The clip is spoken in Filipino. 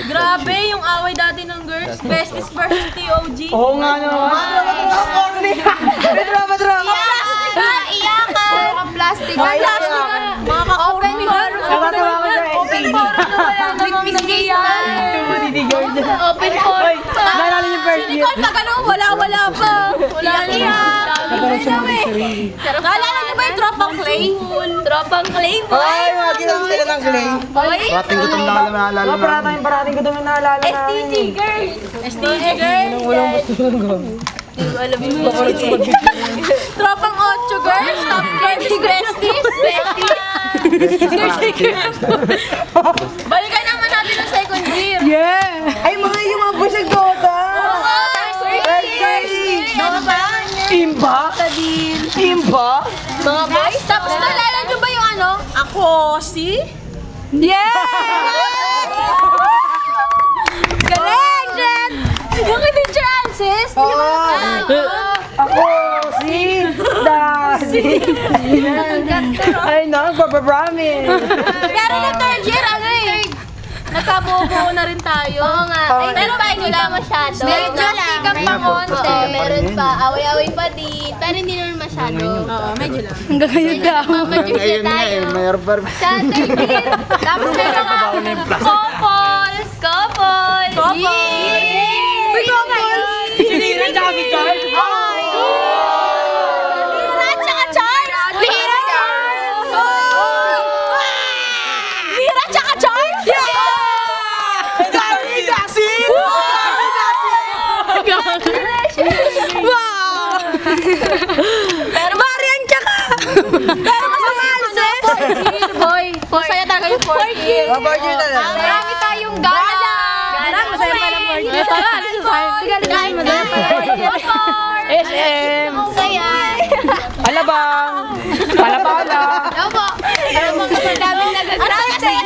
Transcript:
Grabe, yung away dati ng girls. Besties versus TOG. Oo nga naman. Drama. Iyakan! Mga plastic. Mga open forum. Open forum. Open forum. Naalala niyo first year. Nicole, pag ano, wala pa. Wala iyak. Naalala niyo ba yung tropang clay? Tropang clay, boy. Ay, mga ginamit sila ng clay. Parating gutom na alam na alala namin. Parating ko ito na naalala namin. STG girls. STG girls. Walang gusto lang. Hindi ko alam yung Tropang 8 girls. Top girls. Besties. Balikan naman natin ang second year. Yeah! Ay, mga yung mga busag Dota! Imba? Mga boys, tapos naalala nyo ba yung ano? Ako, si? Yeah! Galing, Jen! Yung kay Teacher Alces? Ako si Daddy! Ay, nagpapapromise! Pero na third year, ano eh? Nagkabuo na rin tayo. Oo nga. Ay, pero pa hindi lang masyado. Medyo lang. Pa konti. Meron pa. Away-away pa din. Pero hindi naman masyado. Oo, medyo lang. Hanggang ngayon daw. Ayun nga eh, mayroon pa rin. Sa third year. Tapos meron nga couples. Couples. Uy, couples. Sinira siya si Charles! Lira tsaka Charles. Lira. Lira tsaka Charles. Pero Marian tsaka! Pero masama Alces! Fourth year, boy! Masaya talaga yung fourth year. Fourth year talaga. Marami tayong gala! Gala, masaya pala fourth year. Masaya pala. SM! Masaya! Alabang! Palapala! Ano po? Ano po? Ang daming nagagrab. Ang saya-saya